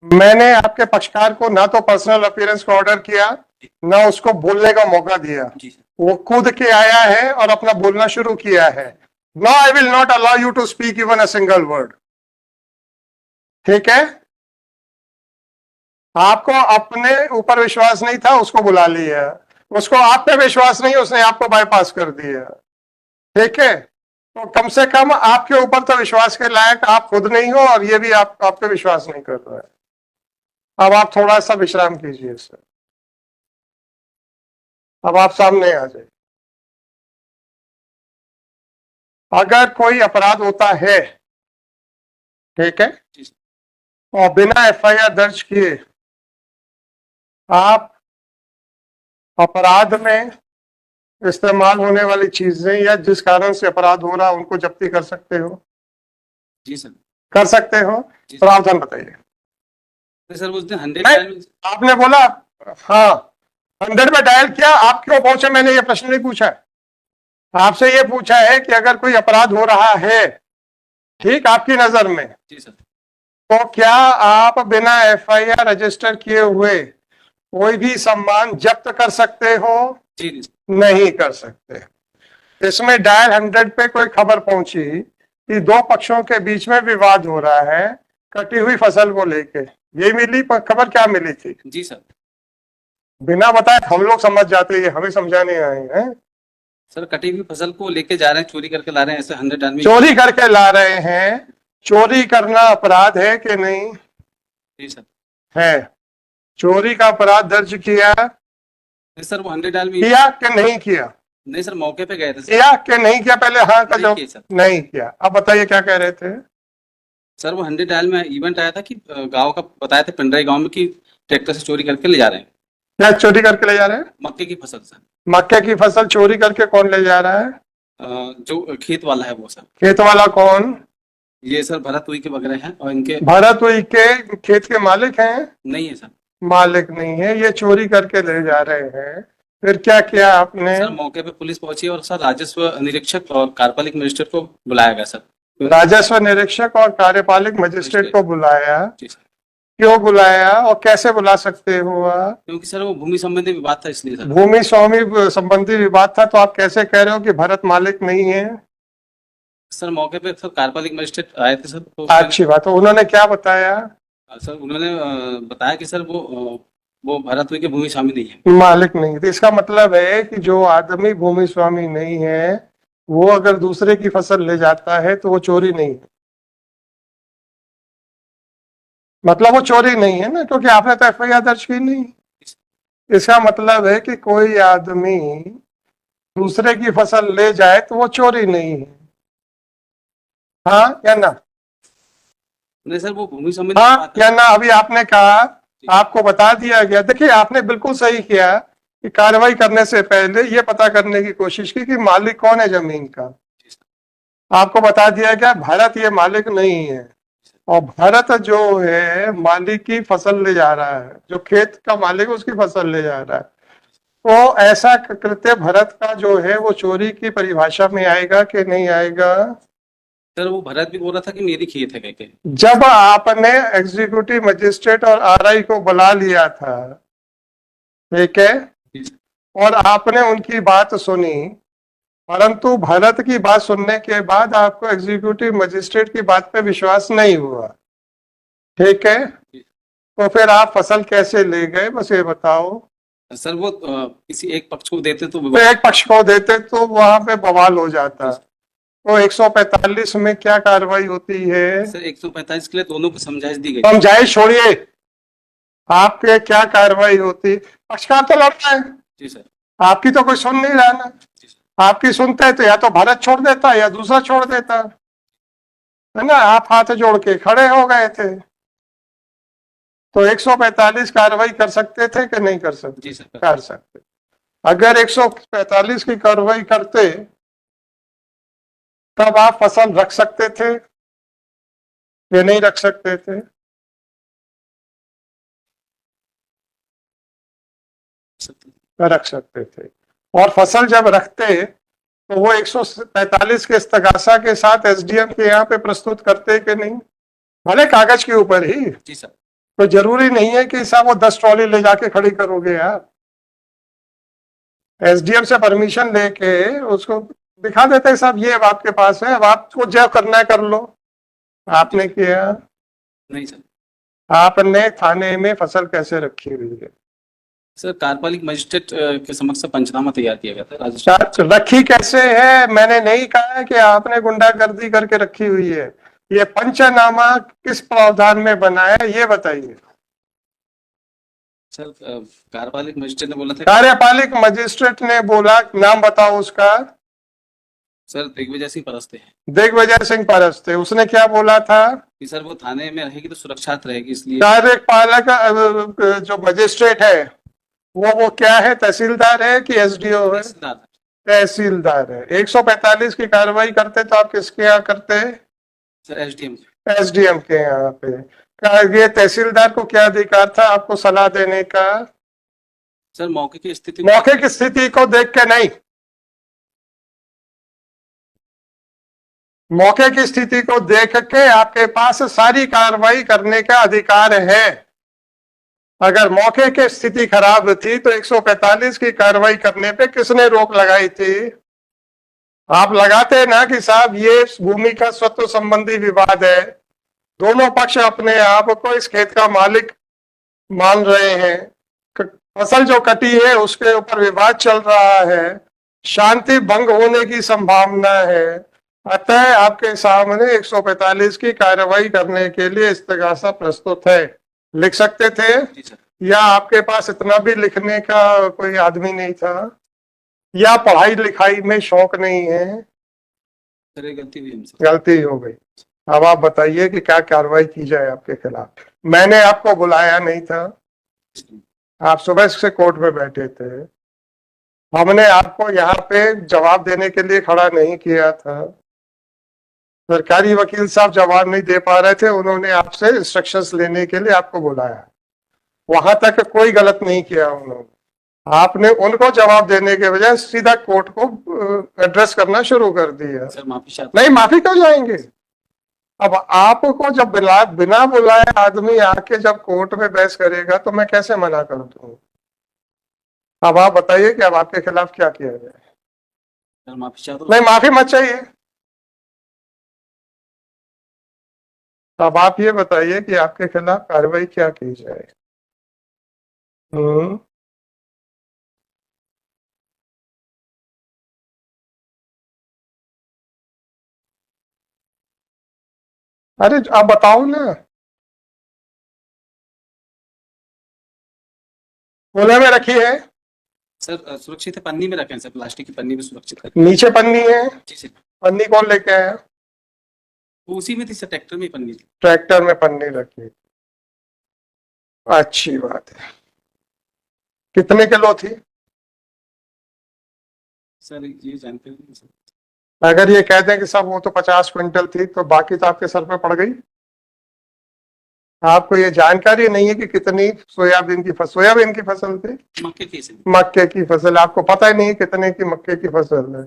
मैंने आपके पक्षकार को ना तो पर्सनल अपीयरेंस का ऑर्डर किया, ना उसको बोलने का मौका दिया। वो कूद के आया है और अपना बोलना शुरू किया है। No, I will not allow you to speak even a single word. ठीक है, आपको अपने ऊपर विश्वास नहीं था, उसको बुला लिया। उसको आप पे विश्वास नहीं, उसने आपको बाईपास कर दिया। ठीक है, तो कम से कम आपके ऊपर तो विश्वास के लायक आप खुद नहीं हो, और ये भी आप पे विश्वास नहीं कर रहा है। अब आप थोड़ा सा विश्राम कीजिए सर। अब आप सामने आ जाइए। अगर कोई अपराध होता है, ठीक है, और बिना एफआईआर दर्ज किए आप अपराध में इस्तेमाल होने वाली चीजें या जिस कारण से अपराध हो रहा है उनको जब्ती कर सकते हो। जी सर। कर सकते हो। प्रावधान बताइए। सर उसने 100 आपने बोला हाँ 100 में डायल किया, आप क्यों पहुंचे? मैंने ये प्रश्न नहीं पूछा है। आपसे ये पूछा है कि अगर कोई अपराध हो रहा है, ठीक, आपकी नजर में, जी सर, तो क्या आप बिना एफआईआर रजिस्टर किए हुए कोई भी सामान जब्त कर सकते हो? जी नहीं कर सकते। इसमें डायल 100 पे कोई खबर पहुंची कि दो पक्षों के बीच में विवाद हो रहा है कटी हुई फसल को लेके, ये मिली खबर? क्या मिली थी? जी सर। बिना बताए हम लोग समझ जाते हैं, हमें समझाने आए हैं। सर कटी हुई फसल को लेके जा रहे हैं, चोरी करके ला रहे हैं, ऐसे 100 आदमी चोरी करके ला रहे हैं। चोरी करना अपराध है कि नहीं? जी सर। है। चोरी का अपराध दर्ज किया सर वो 100 आदमी किया कि नहीं किया? नहीं सर, मौके पे गए थे सर। किया कि नहीं किया? पहले हाँ का जवाब। नहीं किया सर। नहीं किया। अब बताइए क्या कह रहे थे? सर वो 100 डायल में इवेंट आया था कि गांव का बताया था, पिंडराई गांव में, कि ट्रैक्टर से चोरी करके ले जा रहे हैं क्या चोरी करके ले जा रहे हैं? मक्के की फसल सर। मक्के की फसल चोरी करके कौन ले जा रहा है? जो खेत वाला है वो सर। खेत वाला कौन? ये सर भरत हुई के वगैरह हैं, और इनके भरत हुई के खेत के मालिक हैं? नहीं है सर। मालिक नहीं है, ये चोरी करके ले जा रहे हैं। फिर क्या किया आपने? सर मौके पे पुलिस पहुंची और सर राजस्व निरीक्षक और कार्यपालिक मजिस्ट्रेट को बुलाया गया सर। राजस्व निरीक्षक और कार्यपालिक मजिस्ट्रेट को बुलाया? जी सर। क्यों बुलाया और कैसे बुला सकते हो आप? क्योंकि सर वो भूमि संबंधी विवाद था, इसलिए सर। भूमि स्वामी संबंधी विवाद था, तो आप कैसे कह रहे हो कि भरत मालिक नहीं है? सर मौके पे सर कार्यपालिक मजिस्ट्रेट आए थे सर, तो अच्छी बात। तो उन्होंने क्या बताया? सर उन्होंने बताया कि सर वो भरत हुई के भूमि स्वामी नहीं है। मालिक नहीं। तो इसका मतलब है कि जो आदमी भूमि स्वामी नहीं है, वो अगर दूसरे की फसल ले जाता है तो वो चोरी नहीं है। मतलब वो चोरी नहीं है ना, क्योंकि आपने तो एफआईआर दर्ज की नहीं। इसका मतलब है कि कोई आदमी दूसरे की फसल ले जाए तो वो चोरी नहीं है। हाँ या ना? नहीं सर, वो भूमि संबंधी हाँ बात या ना? अभी आपने कहा, आपको बता दिया गया। देखिए आपने बिल्कुल सही किया कि कार्रवाई करने से पहले ये पता करने की कोशिश की कि मालिक कौन है जमीन का। आपको बता दिया गया भरत ये मालिक नहीं है, और भरत जो है मालिक की फसल ले जा रहा है, जो खेत का मालिक है उसकी फसल ले जा रहा है। तो ऐसा कृत्य भरत का जो है वो चोरी की परिभाषा में आएगा कि नहीं आएगा? सर वो भरत भी बोल रहा था कि मेरी खेत है कह के। जब आपने एग्जीक्यूटिव मजिस्ट्रेट और आरआई को बुला लिया था, ठीक है, और आपने उनकी बात सुनी, परंतु भरत की बात सुनने के बाद आपको एग्जीक्यूटिव मजिस्ट्रेट की बात पे विश्वास नहीं हुआ, ठीक है, तो फिर आप फसल कैसे ले गए? बस ये बताओ। सर वो किसी एक पक्ष को देते तो तो एक पक्ष को देते तो वहां पे बवाल हो जाता। तो 145 में क्या कार्रवाई होती है? सर 145 के लिए दोनों को समझाइश दी गई। समझाइश छोड़िए, आपके क्या कार्रवाई होती? पक्षकार तो लड़ रहा है, जी सर। आपकी तो कोई सुन नहीं रहा ना। आपकी सुनते है तो या तो भरत छोड़ देता या दूसरा छोड़ देता, है ना? आप हाथ जोड़ के खड़े हो गए थे। तो 145 कार्रवाई कर सकते थे कि नहीं कर सकते? जी सर। कर सकते। अगर 145 की कार्रवाई करते तब आप फसल रख सकते थे या नहीं रख सकते थे? रख सकते थे। और फसल जब रखते तो वो 145 के इस्तगासा के साथ एसडीएम के यहाँ पे प्रस्तुत करते कि नहीं? भले कागज के ऊपर ही। जी सर। तो जरूरी नहीं है कि साहब वो 10 ट्रॉली ले जाके खड़ी करोगे आप। एसडीएम से परमिशन लेके उसको दिखा देते हैं साहब, ये अब आपके पास है, अब आपको जो करना है कर लो। आपने किया? नहीं सर। आपने थाने में फसल कैसे रखी हुई है? सर कार्यपालिक मजिस्ट्रेट के समक्ष पंचनामा तैयार किया गया था राजस्थान। रखी कैसे है? मैंने नहीं कहा है कि आपने गुंडागर्दी करके रखी हुई है। ये पंचनामा किस प्रावधान में बना है ये बताइए। सर कार्यपालिक मजिस्ट्रेट ने बोला था कार्यपालिक मजिस्ट्रेट ने बोला, नाम बताओ उसका। सर दिग्विजय सिंह परस्ते हैं दिग्विजय सिंह परस्ते, उसने क्या बोला था? कि सर वो थाने में रहेगी तो सुरक्षित रहेगी, इसलिए कार्यपालक जो मजिस्ट्रेट है वो क्या है, तहसीलदार है कि एसडीओ है? तहसीलदार था। तहसीलदार है। 145 की कार्रवाई करते तो आप किसके यहाँ करते? Sir SDM. एसडीएम के यहाँ पे। ये तहसीलदार को क्या अधिकार था आपको सलाह देने का? सर मौके की स्थिति मौके की स्थिति को देख के नहीं, मौके की स्थिति को देख के आपके पास सारी कार्रवाई करने का अधिकार है। अगर मौके की स्थिति खराब थी तो 145 की कार्रवाई करने पे किसने रोक लगाई थी? आप लगाते ना कि साहब ये भूमि का स्वत्व संबंधी विवाद है, दोनों पक्ष अपने आप को इस खेत का मालिक मान रहे हैं, फसल जो कटी है उसके ऊपर विवाद चल रहा है, शांति भंग होने की संभावना है, अतः आपके सामने 145 की कार्रवाई करने के लिए इस्तगासा प्रस्तुत है। लिख सकते थे? जी सर। या आपके पास इतना भी लिखने का कोई आदमी नहीं था, या पढ़ाई लिखाई में शौक नहीं है? सर ये गलती हुई हमसे। गलती हो गई। अब आप बताइए कि क्या कार्रवाई की जाए आपके खिलाफ। मैंने आपको बुलाया नहीं था, आप सुबह से कोर्ट में बैठे थे, हमने आपको यहाँ पे जवाब देने के लिए खड़ा नहीं किया था। सरकारी वकील साहब जवाब नहीं दे पा रहे थे, उन्होंने आपसे इंस्ट्रक्शंस लेने के लिए आपको बुलाया। वहां तक कोई गलत नहीं किया उन्होंने, आपने उनको जवाब देने के बजाय सीधा कोर्ट को एड्रेस करना शुरू कर दिया। सर माफी चाहता नहीं, माफी क्यों जाएंगे? अब आपको जब बिना बुलाए आदमी आके जब कोर्ट में बहस करेगा तो मैं कैसे मना कर दूं? अब आप बताइए कि अब आपके खिलाफ क्या किया जाए। सर माफी चाहता नहीं, माफी मत चाहिए। अब आप ये बताइए कि आपके खिलाफ कार्रवाई क्या की जाए। हम्म अरे आप बताओ ना। कोने में रखी है? सर सुरक्षित है, पन्नी में रखें सर, प्लास्टिक की पन्नी में सुरक्षित रखें। नीचे पन्नी है? जी सर। पन्नी कौन लेके आया? वो उसी में थी सर, ट्रैक्टर में ही पन्नी थी। ट्रैक्टर में पन्नी रखी। अच्छी बात है। कितने किलो थी? सर ये जानते हैं सर। अगर ये कह दें कि सब वो तो 50 क्विंटल थी तो बाकी तो आपके सर पे पड़ गई। आपको ये जानकारी नहीं है कि कितनी सोयाबीन की फसल थी? मक्के की सर। मक्के की फसल, आपको पता ही नहीं है कितने की मक्के की फसल है।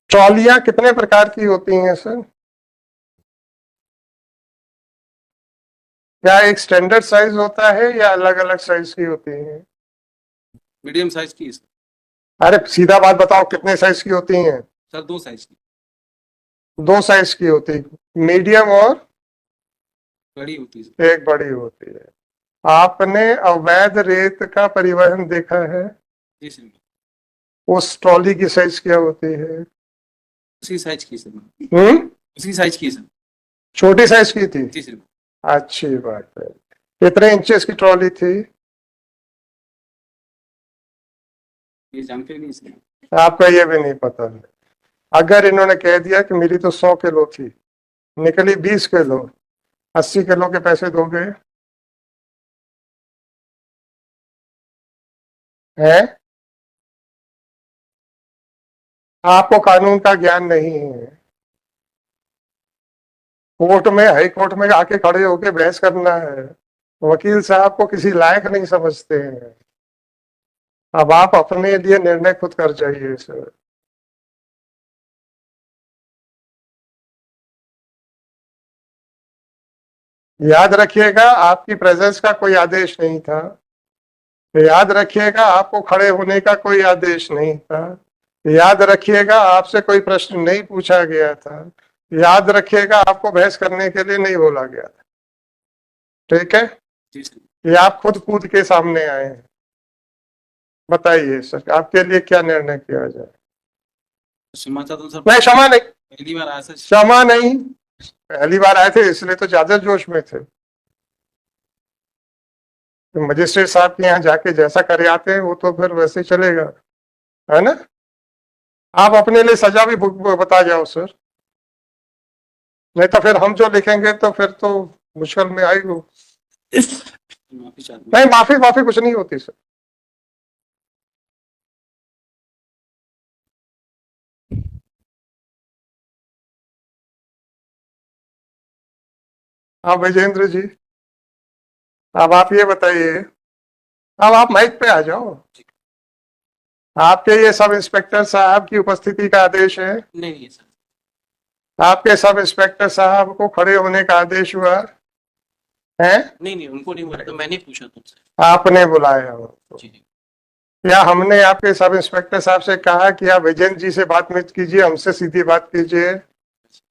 ट्रॉलियां कितने प्रकार की होती हैं सर? क्या एक स्टैंडर्ड साइज होता है या अलग अलग साइज की होती है? मीडियम साइज की है सर। अरे सीधा बात बताओ, कितने साइज की होती हैं? सर 2 साइज की। 2 साइज की होती है, मीडियम और बड़ी होती है सर। एक बड़ी होती है। आपने अवैध रेत का परिवहन देखा है? जी सर। उस ट्रॉली की साइज क्या होती है? उसी साइज की सर। हम्म उसी साइज की सर। छोटी साइज की थी? जी सर। अच्छी बात है। कितने इंचेस की ट्रॉली थी? ये जानते नहीं सर। आपका ये भी नहीं पता है। अगर इन्होंने कह दिया कि मेरी तो 100 किलो थी, निकली 20 किलो, 80 किलो के पैसे दोगे? हैं? आपको कानून का ज्ञान नहीं है। कोर्ट में, हाई कोर्ट में आके खड़े होके बहस करना है, वकील साहब को किसी लायक नहीं समझते हैं। अब आप अपने लिए निर्णय खुद कर जाइए सर। याद रखिएगा आपकी प्रेजेंस का कोई आदेश नहीं था। याद रखिएगा आपको खड़े होने का कोई आदेश नहीं था। याद रखिएगा आपसे कोई प्रश्न नहीं पूछा गया था। याद रखिएगा आपको बहस करने के लिए नहीं बोला गया था। ठीक है, जी सर। ये आप खुद कूद के सामने आए हैं। बताइए सर, आपके लिए क्या निर्णय किया जाए? क्षमा चाहता हूँ सर, नहीं, क्षमा नहीं, पहली बार आया सर। क्षमा नहीं। पहली बार आए थे इसलिए तो ज्यादा जोश में थे। तो मजिस्ट्रेट साहब के यहाँ जाके जैसा करे आते हैं वो तो फिर वैसे ही चलेगा, है ना? आप अपने लिए सजा भी बता जाओ सर, नहीं तो फिर हम जो लिखेंगे तो फिर तो मुश्किल में आएगी। माफी चाहता हूँ। नहीं, माफी माफी कुछ नहीं होती सर। हाँ विजेंद्र जी, अब आप ये बताइए, अब आप माइक पे आ जाओ। आपके ये सब इंस्पेक्टर साहब की उपस्थिति का आदेश है? नहीं सर। आपके सब इंस्पेक्टर साहब को खड़े होने का आदेश हुआ है? नहीं उनको नहीं बोला, तो मैंने पूछा तुमसे। आपने बुलाया हो? जी जी। या हमने आपके सब इंस्पेक्टर साहब से कहा कि आप विजेंद्र जी से बात मत कीजिए, हमसे सीधी बात कीजिए?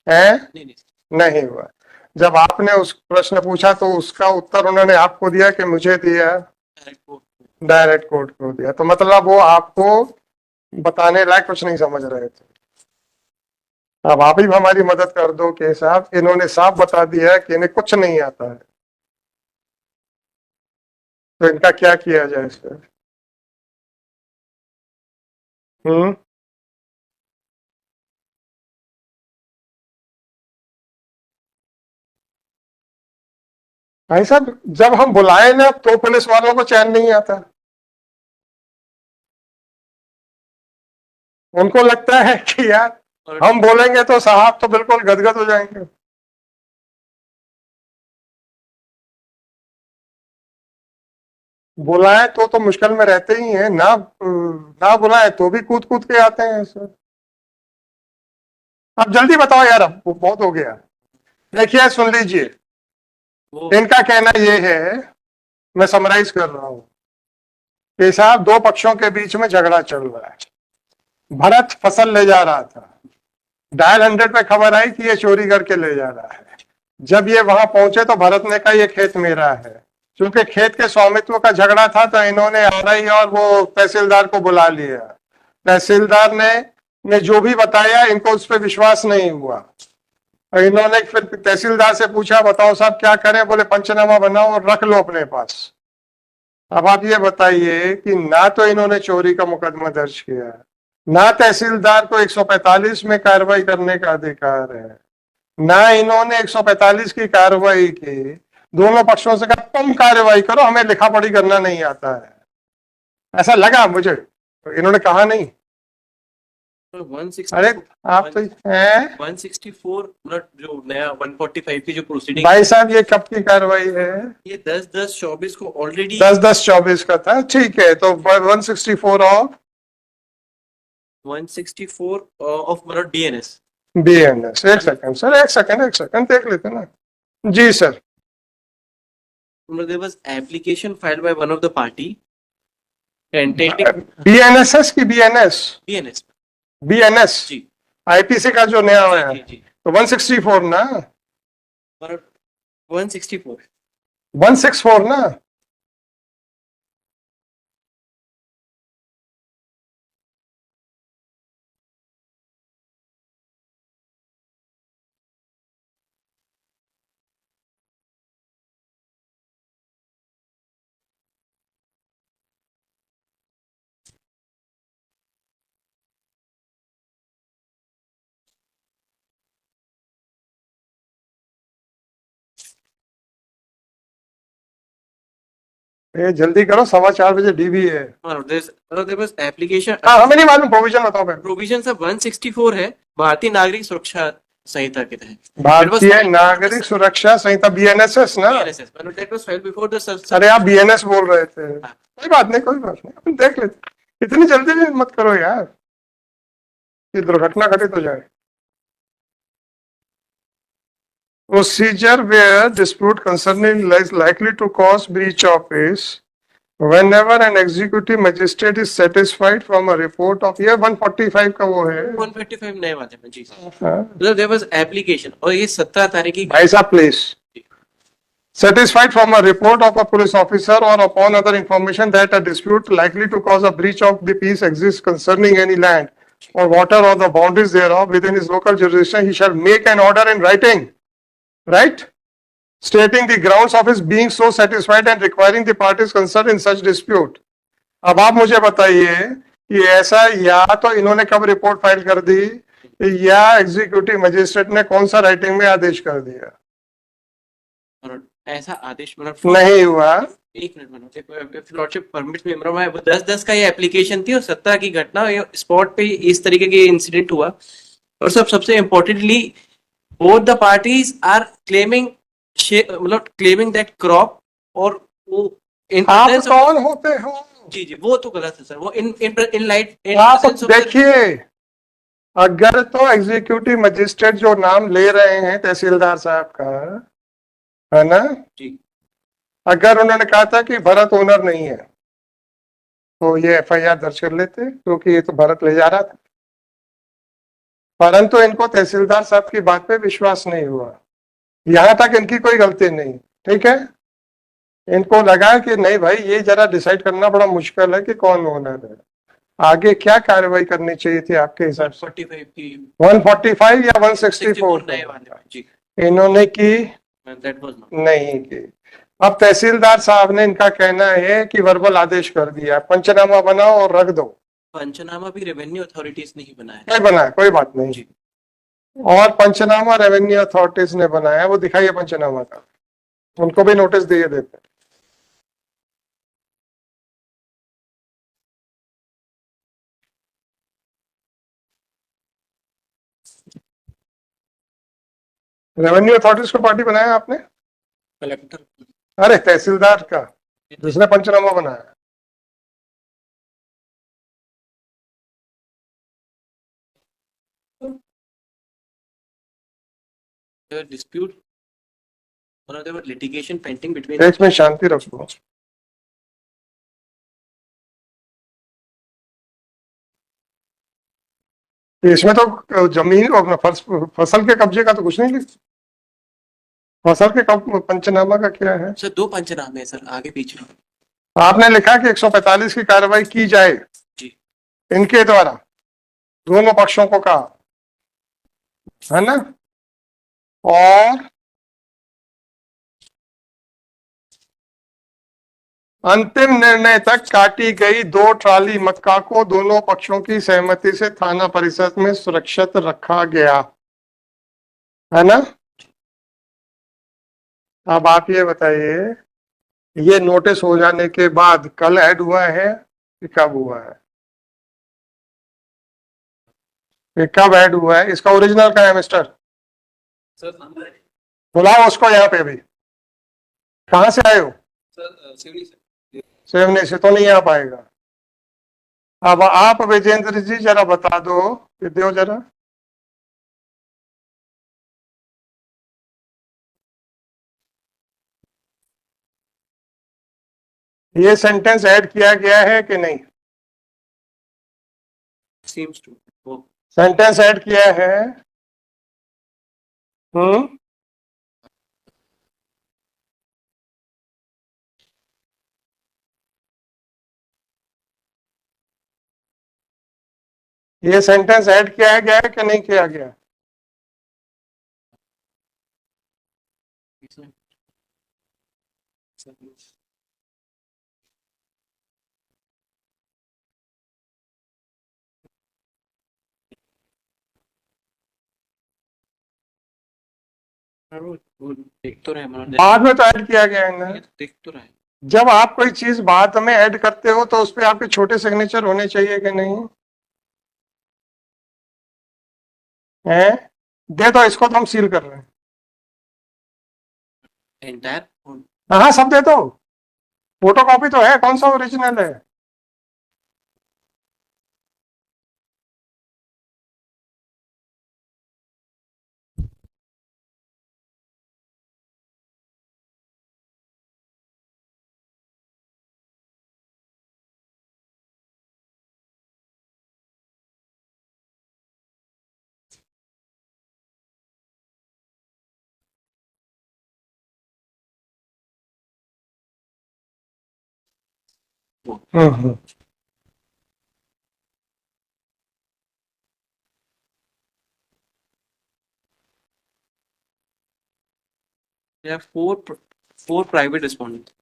हैं? नहीं नहीं हुआ। जब आपने उस प्रश्न पूछा तो उसका उत्तर उन्होंने आपको दिया कि मुझे दिया? डायरेक्ट कोर्ट को दिया। तो मतलब वो आपको बताने लायक कुछ नहीं समझ रहे थे। अब आप ही हमारी मदद कर दो कि साहब इन्होंने साफ बता दिया है कि इन्हें कुछ नहीं आता है, तो इनका क्या किया जाए सर? भाई साहब, जब हम बुलाए ना तो पुलिस वालों को चैन नहीं आता। उनको लगता है कि यार हम बोलेंगे तो साहब तो बिल्कुल गदगद हो जाएंगे। बुलाए तो मुश्किल में रहते ही हैं ना, ना बुलाए तो भी कूद कूद के आते हैं सर। अब जल्दी बताओ यार, अब बहुत हो गया। देखिए सुन लीजिए, इनका कहना ये है, मैं समराइज कर रहा हूं कि साहब दो पक्षों के बीच में झगड़ा चल रहा है। भरत फसल ले जा रहा था, डायल 100 पे खबर आई कि ये चोरी करके ले जा रहा है। जब ये वहां पहुंचे तो भरत ने कहा ये खेत मेरा है। क्योंकि खेत के स्वामित्व का झगड़ा था तो इन्होंने आरआई और वो तहसीलदार को बुला लिया। तहसीलदार ने जो भी बताया इनको उस पर विश्वास नहीं हुआ। और इन्होंने फिर तहसीलदार से पूछा बताओ साहब क्या करें? बोले पंचनामा बनाओ और रख लो अपने पास। अब आप ये बताइए कि ना तो इन्होंने चोरी का मुकदमा दर्ज किया, ना तहसीलदार को 145 में कार्रवाई करने का अधिकार है, ना इन्होंने 145 की कार्रवाई की। दोनों पक्षों से कहा तुम कार्रवाई करो, हमें लिखा पढ़ी करना नहीं आता है। ऐसा लगा मुझे, तो इन्होंने कहा नहीं। अरे आप तो 164 मतलब जो नया 145 की जो प्रोसीडिंग। भाई साहब ये कब की कार्रवाई है? ये 10/10/24 को ऑलरेडी 10/10/24 का था। ठीक है, तो 164 ऑफ 164 ऑफ मतलब डीएनएस। बीएनएस। एक सेकंड सर, एक सेकंड देख लेते ना। जी sir. There was application filed by one of the party contending BNSS की बीएनएस DNS बीएनएस जी आईपीसी का जो नया हुआ है, जी तो 164 ना, 164 164 ना। ये जल्दी करो, 4:15 डीबी है। there was application हाँ हमें नहीं मालूम, प्रोविजन बताओ पहले। प्रोविजन सब 164 है भारतीय नागरिक सुरक्षा संहिता के तहत। भारतीय नागरिक सुरक्षा संहिता बीएनएसएस ना। that was filed before the अरे आप बीएनएस बोल रहे थे। कोई बात नहीं, कोई बात नहीं, अपन देख लेते। इतनी जल्दी भी मत करो यार, ये दुर्घटना घटित हो जाए। Procedure where dispute concerning is likely to cause breach of is whenever an executive magistrate is satisfied from a report of ये 145 का वो है 155 नए वाले में जी सर हाँ, मतलब देयर वाज एप्लीकेशन और ये 17 तारीख की भाई साहब please satisfied from a report of a police officer or upon other information that a dispute likely to cause a breach of the peace exists concerning any land or water or the boundaries thereof within his local jurisdiction, he shall make an order in writing, right? Stating the grounds of his being so satisfied and requiring the parties concerned in such dispute. अब आप मुझे बताइए कि ऐसा या तो इन्होंने कब रिपोर्ट फाइल कर दी या एग्जीक्यूटिव मजिस्ट्रेट ने कौन सा राइटिंग में आदेश कर दिया? और ऐसा आदेश मतलब नहीं हुआ। एक मिनट मैडम लॉर्डशिप परमिट में मतलब वो 10-10 का ये एप्लीकेशन थी और 17 की घटना ये स्पॉट पे इस तरीके के इंसिडेंट हुआ और सबसे importantly both the parties are claiming मतलब क्लेमिंग दैट क्रॉप और वो आप कौन होते हो? जी जी वो तो गलत है सर वो इन लाइट आप देखिए अगर तो एग्जीक्यूटिव मजिस्ट्रेट जो नाम ले रहे हैं तहसीलदार साहब का है ना जी अगर उन्होंने कहा था कि भरत ओनर नहीं है तो ये एफआईआर दर्ज कर लेते क्योंकि ये तो भरत ले जा रहा था परंतु इनको तहसीलदार साहब की बात पे विश्वास नहीं हुआ यहां तक इनकी कोई गलती नहीं ठीक है इनको लगा कि नहीं भाई ये जरा डिसाइड करना बड़ा मुश्किल है कि कौन ओनर है आगे क्या कार्रवाई करनी चाहिए थी आपके हिसाब से 45 की 145 या 164 नए वाले में जी इन्होंने की दैट वाज नॉट नहीं की अब तहसीलदार साहब ने इनका कहना है कि वर्बल आदेश कर दिया पंचनामा बनाओ और रख दो पंचनामा भी रेवेन्यू अथॉरिटीज ने ही बनाया नहीं बनाया कोई बात नहीं जी और पंचनामा रेवेन्यू अथॉरिटीज ने बनाया वो दिखाइए पंचनामा का उनको भी नोटिस दिए देते रेवेन्यू अथॉरिटीज को पार्टी बनाया आपने कलेक्टर अरे तहसीलदार का जिसने पंचनामा बनाया dispute or there were litigation pending between देश में शांति रखो इसमें तो जमीन और फसल के कब्जे का तो कुछ नहीं लिखा फसल के पंचनामा का क्या है सर 2 पंचनामे हैं सर आगे पीछे आपने लिखा कि 145 की कार्रवाई की जाए जी इनके द्वारा दोनों पक्षों को कहा है ना और अंतिम निर्णय तक काटी गई 2 ट्राली मक्का को दोनों पक्षों की सहमति से थाना परिषद में सुरक्षित रखा गया है ना अब आप ये बताइए ये नोटिस हो जाने के बाद कल ऐड हुआ है कि कब हुआ है ये कब ऐड हुआ है इसका ओरिजिनल का है मिस्टर सर बुलाओ उसको यहाँ पे भी कहाँ से आए हो सर सिवनी से सेवने से तो नहीं आ पाएगा अब आप विजेंद्र जी जरा बता दो कि दो जरा ये सेंटेंस ऐड किया गया है कि नहीं seems to वो सेंटेंस ऐड किया है ये सेंटेंस ऐड किया गया है कि नहीं किया गया वो देख तो रहे मतलब बाद में तो ऐड किया गया है ना देख तो रहे जब आप कोई चीज बाद में ऐड करते हो तो उस पर आपके छोटे सिग्नेचर होने चाहिए कि नहीं है दे दो इसको तो हम सील कर रहे हैं एंटायर हाँ सब दे दो फोटो कॉपी तो है कौन सा ओरिजिनल है हम्म। There are four private respondents.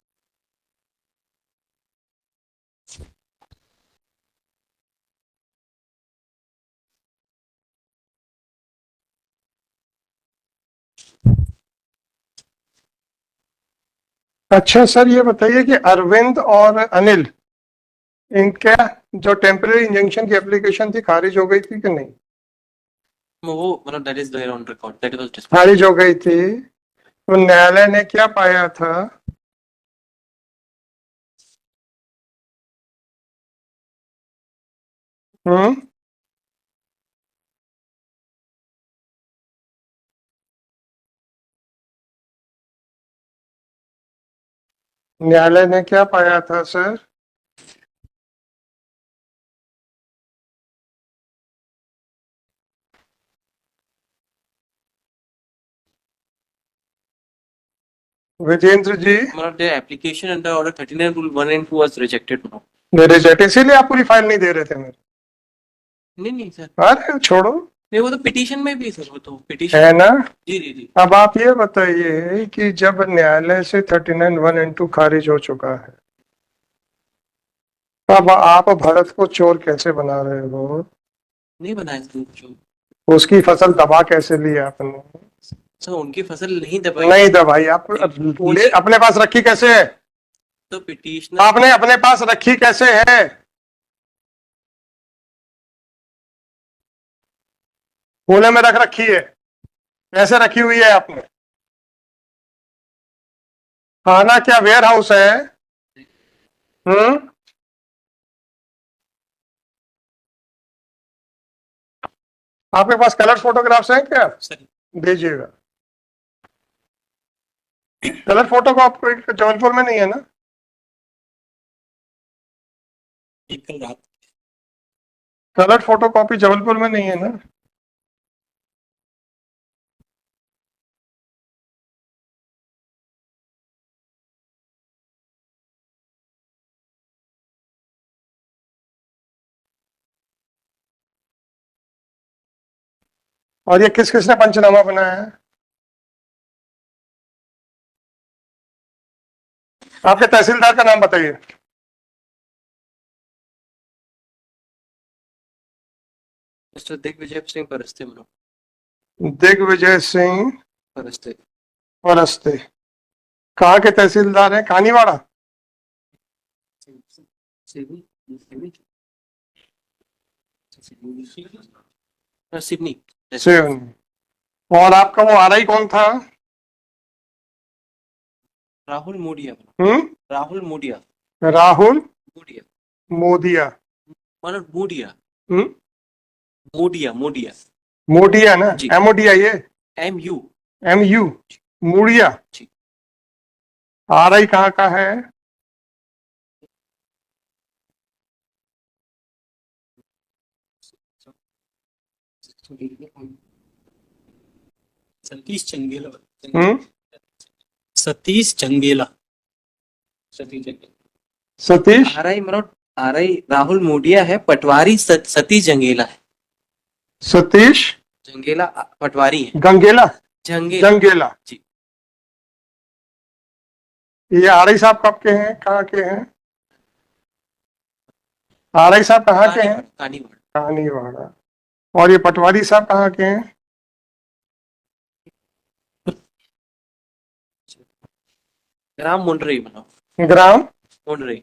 अच्छा सर, ये बताइए कि अरविंद और अनिल, इनका जो टेम्पररी इंजंक्शन की एप्लीकेशन थी खारिज हो गई थी कि नहीं? वो मतलब that is there on record. That was dismissed. खारिज हो गई थी, तो न्यायालय ने क्या पाया था? हम्म। न्यायालय ने क्या पाया था सर? विजेंद्र जी, मतलब their application under order 39 rule 1 and 2 was rejected now. Reject, इसीलिए आप पूरी फाइल नहीं दे रहे थे मेरे? नहीं सर, अरे छोड़ो, नहीं वो तो पिटीशन में भी है सर, वो तो पिटीशन। है ना? जी जी जी। अब आप ये बताइए कि जब न्यायालय से 39(1) and 2 खारिज हो चुका है, अब आप भरत को चोर कैसे बना रहे हो? नहीं बनाया सर जो, उसकी फसल दबा कैसे ली आपने? सर उनकी फसल नहीं दबाई नहीं दबाई, आप अपने पास रखी कैसे है? तो पिटीशनर आपने अपने पास रखी कैसे है? कोने में रख रखी है? कैसे रखी हुई है आपने? खाना क्या वेयर हाउस है? हम्म। आपके पास कलर फोटोग्राफ्स हैं क्या? सर भेजिएगा। कलर फोटो को आपको जबलपुर में नहीं है ना? कल रात कलर फोटो कॉपी जबलपुर में नहीं है ना? और ये किस किसने पंचनामा बनाया है? आपके तहसीलदार का नाम बताइए। मिस्टर दिग्विजय सिंह परस्ते मनो दिग्विजय सिंह परस्ते। परस्ते। कहाँ के तहसीलदार हैं? कानीवाड़ा? सिडनी। सिवनी। और आपका वो आरआई कौन था? राहुल मोडिया। हम्म। राहुल मोडिया। राहुल मोडिया मोदिया। मतलब मोडिया। हम्म। मोडिया मोडिया। मोडिया ना? जी। एमओडीआ, ये MU। MU मुड़िया। जी। आरआई कहाँ का है? सतीश चंगेला। हम्म। सतीश चंगेला। सतीश RI मतलब RI राहुल मोडिया है, पटवारी सतीश जंगेला है। सतीश जंगेला पटवारी है। गंगेला जंगेला। जंगेला। जी। ये आरआई साहब कब के हैं, कहाँ के हैं? आरआई साहब कहाँ के हैं? कानीवाड़ा। कानीवाड़ा। और ये पटवारी साहब कहाँ के हैं? ग्राम मुंडरई बनाओ। ग्राम मुंडरई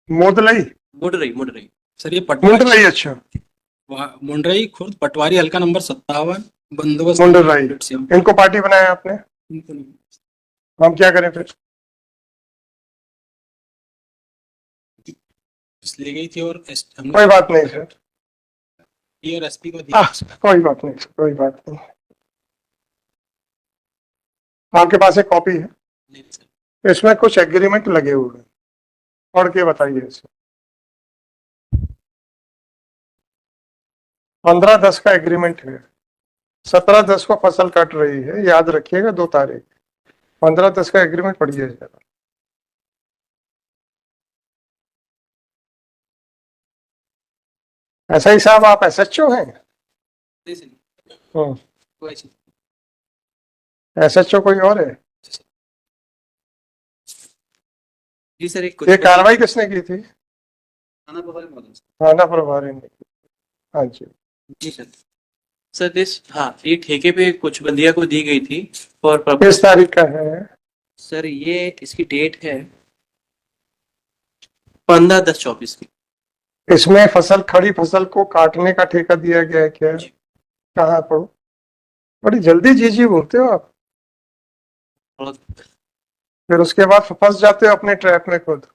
मोदलई। मुंडरई मुंडरई। सर ये पटवारी मुंडलई, अच्छा। मुंडरई खुर्द पटवारी हल्का नंबर 57 बंदोबस्त मुंडरई। इनको पार्टी बनाया आपने? हम क्या करें फिर? ले गई थी और कोई बात नहीं सर, और SP को दिया। कोई बात नहीं सर, कोई बात नहीं। आपके पास एक कॉपी है, नहीं सर। इसमें कुछ एग्रीमेंट लगे हुए हैं, पढ़ के बताइए इसे। 15/10 का एग्रीमेंट है। 17/10 को फसल कट रही है, याद रखिएगा 2 तारीख। 15/10 का एग्रीमेंट पढ़िए जरा। ऐसा ही साहब, आप एसएचओ हैं? जी सर, हम्म, कोई चीज़। एसएचओ कोई और है? जी सर, एक ये कुछ कार्रवाई किसने की थी? थाना प्रभारी महोदय। थाना प्रभारी ने की। हाँ जी। जी सर। सर दिस, हाँ, ये ठेके पे कुछ बंदिया को दी गई थी फॉर किस पर्पस। तारीख का है? सर ये इसकी डेट है 15/10/24 की। इसमें फसल, खड़ी फसल को काटने का ठेका दिया गया है क्या? जी। कहाँ पर? बड़ी जल्दी जी जी बोलते हो आप, और फिर उसके बाद फंस जाते हो अपने ट्रैप में खुद।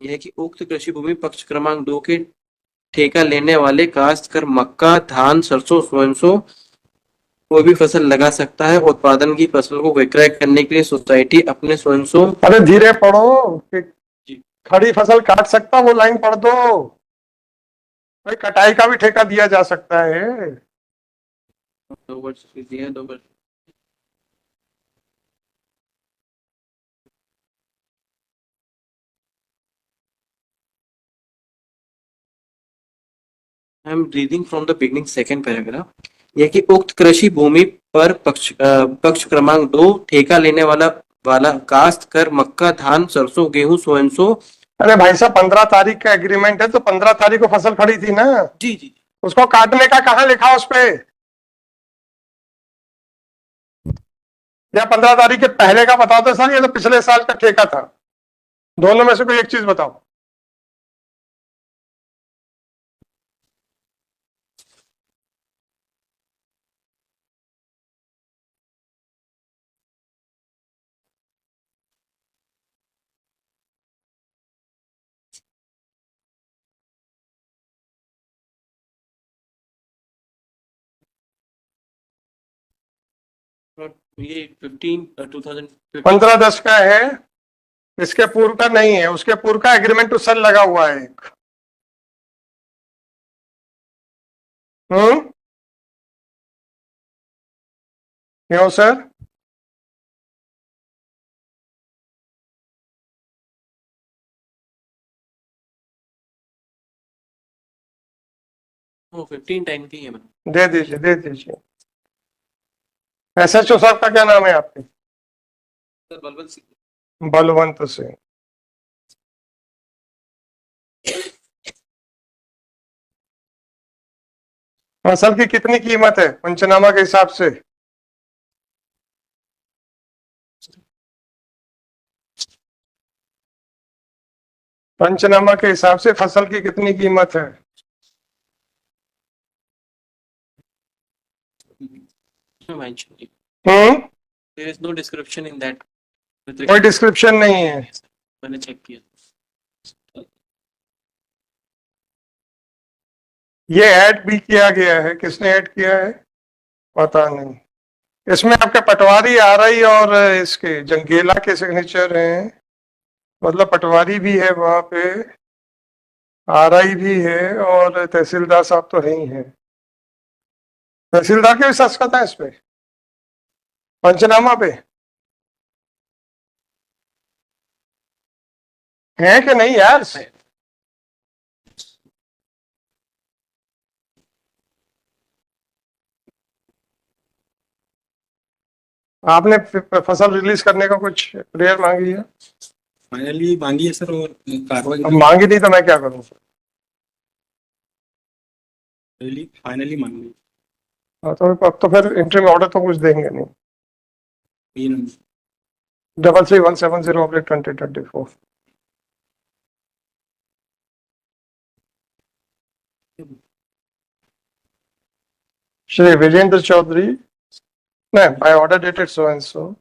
यह है कि उक्त कृषि भूमि पक्ष क्रमांक 2 के ठेका लेने वाले काश्तकार मक्का, धान, सरसों, सोयासो कोई भी फसल लगा सकता है। उत्पादन की फसल को विक्रय करने के लिए सोसाइटी अपने सोयासो। अरे धीरे पढ़ो कि जी। खड़ी फसल काट सकता, वो लाइन पढ़ दो भाई। कटाई का भी ठेका दिया जा सकता है। 2 वर्ष दिया, 2 वर्ष। I am reading from the beginning second paragraph. यह कि उक्त कृषि भूमि पर पक्ष क्रमांक 2 ठेका लेने वाला काश्त कर मक्का, धान, सरसों, गेहूं, सोयासो। अरे भाई साहब, 15 तारीख का एग्रीमेंट है तो 15 तारीख को फसल खड़ी थी ना। जी जी। उसको काटने का कहाँ लिखा उस पे? या 15 तारीख के पहले का बताओ तो सर, ये तो पिछले साल का ठेका था। दोनों में से कोई एक चीज बताओ। ये 2015। 15/10 का है, इसके पूर्व का नहीं है। उसके पूर्व का एग्रीमेंट टू सेल लगा हुआ है एक। हम्म, क्यों सर? वो 15 टाइम की है मैम। दे दीजिए, दे दीजिए। एसएचओ साहब का क्या नाम है आपके? सर बलवंत सिंह। बलवंत सिंह। फसल की कितनी कीमत है पंचनामा के हिसाब से? पंचनामा के हिसाब से फसल की कितनी कीमत है? हम्म, There is no description in that. कोई डिस्क्रिप्शन नहीं है। मैंने चेक किया। ये ऐड भी किया गया है, किसने ऐड किया है पता नहीं। इसमें आपके पटवारी आरआई और इसके जंगेला के सिग्नेचर हैं, मतलब पटवारी भी है वहां पे, आरआई भी है, और तहसीलदार साहब तो है ही है। तहसीलदार के भी दस्तखत है इस पे पंचनामा पे, है कि नहीं यार? आपने फसल रिलीज करने का कुछ प्रेयर मांगी है? फाइनली मांगी है सर, और कार्रवाई अब मांगी नहीं तो मैं क्या करूं? फाइनली मांगी। हाँ, तो अब तो फिर इंटरिम ऑर्डर तो कुछ देंगे नहीं। ये number 33170/2024। Shri Vijendra Chaudhary, no, by order dated so and so,